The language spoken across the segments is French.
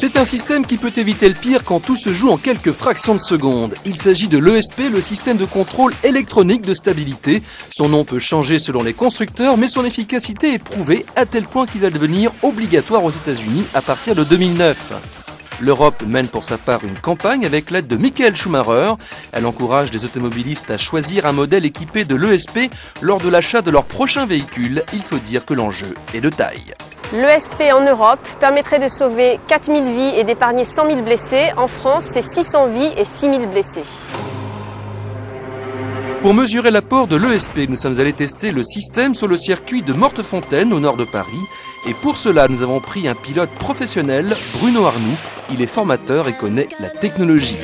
C'est un système qui peut éviter le pire quand tout se joue en quelques fractions de secondes. Il s'agit de l'ESP, le système de contrôle électronique de stabilité. Son nom peut changer selon les constructeurs, mais son efficacité est prouvée à tel point qu'il va devenir obligatoire aux États-Unis à partir de 2009. L'Europe mène pour sa part une campagne avec l'aide de Michael Schumacher. Elle encourage les automobilistes à choisir un modèle équipé de l'ESP lors de l'achat de leur prochain véhicule. Il faut dire que l'enjeu est de taille. L'ESP en Europe permettrait de sauver 4000 vies et d'épargner 100 000 blessés. En France, c'est 600 vies et 6 000 blessés. Pour mesurer l'apport de l'ESP, nous sommes allés tester le système sur le circuit de Mortefontaine au nord de Paris. Et pour cela, nous avons pris un pilote professionnel, Bruno Arnoux. Il est formateur et connaît la technologie.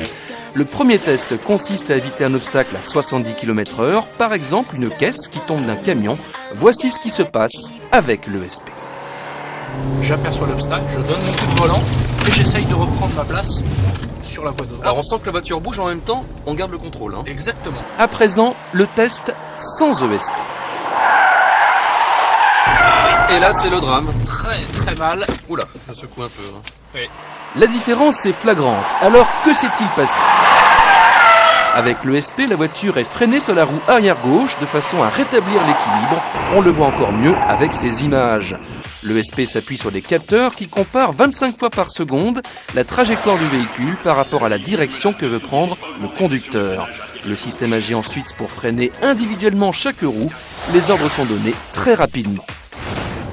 Le premier test consiste à éviter un obstacle à 70 km/h, par exemple une caisse qui tombe d'un camion. Voici ce qui se passe avec l'ESP. J'aperçois l'obstacle, je donne mon coup de volant et j'essaye de reprendre ma place sur la voie de droite. Alors on sent que la voiture bouge en même temps, on garde le contrôle. Exactement. À présent, le test sans ESP. Et là, c'est le drame. Très mal. Oula, ça secoue un peu. Oui. La différence est flagrante. Alors, que s'est-il passé? Avec l'ESP, la voiture est freinée sur la roue arrière gauche de façon à rétablir l'équilibre. On le voit encore mieux avec ces images. L'ESP s'appuie sur des capteurs qui comparent 25 fois par seconde la trajectoire du véhicule par rapport à la direction que veut prendre le conducteur. Le système agit ensuite pour freiner individuellement chaque roue. Les ordres sont donnés très rapidement.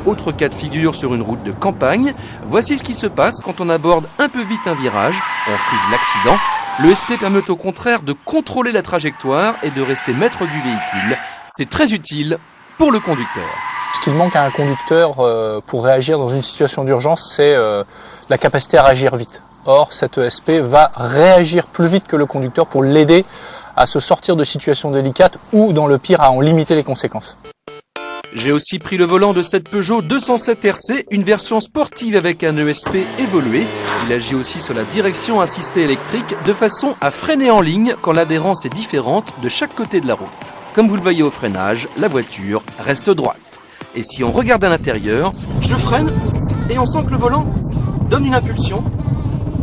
Autre cas de figure sur une route de campagne, voici ce qui se passe quand on aborde un peu vite un virage, on frise l'accident. L'ESP permet au contraire de contrôler la trajectoire et de rester maître du véhicule. C'est très utile pour le conducteur. Ce qu'il manque à un conducteur pour réagir dans une situation d'urgence, c'est la capacité à réagir vite. Or, cette ESP va réagir plus vite que le conducteur pour l'aider à se sortir de situations délicates ou, dans le pire, à en limiter les conséquences. J'ai aussi pris le volant de cette Peugeot 207 RC, une version sportive avec un ESP évolué. Il agit aussi sur la direction assistée électrique de façon à freiner en ligne quand l'adhérence est différente de chaque côté de la route. Comme vous le voyez au freinage, la voiture reste droite. Et si on regarde à l'intérieur, je freine et on sent que le volant donne une impulsion.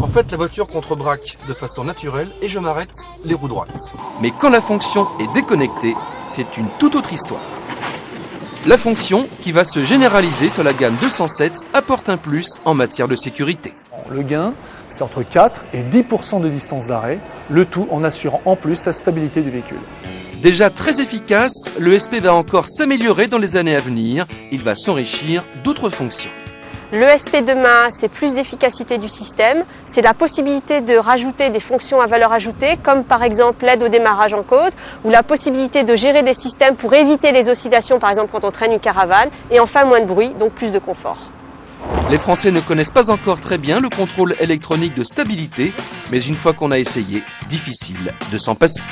En fait, la voiture contrebraque de façon naturelle et je m'arrête les roues droites. Mais quand la fonction est déconnectée, c'est une toute autre histoire. La fonction, qui va se généraliser sur la gamme 207, apporte un plus en matière de sécurité. Le gain, c'est entre 4 et 10% de distance d'arrêt, le tout en assurant en plus la stabilité du véhicule. Déjà très efficace, l'ESP va encore s'améliorer dans les années à venir. Il va s'enrichir d'autres fonctions. L'ESP demain, c'est plus d'efficacité du système, c'est la possibilité de rajouter des fonctions à valeur ajoutée, comme par exemple l'aide au démarrage en côte, ou la possibilité de gérer des systèmes pour éviter les oscillations, par exemple quand on traîne une caravane, et enfin moins de bruit, donc plus de confort. Les Français ne connaissent pas encore très bien le contrôle électronique de stabilité, mais une fois qu'on a essayé, difficile de s'en passer.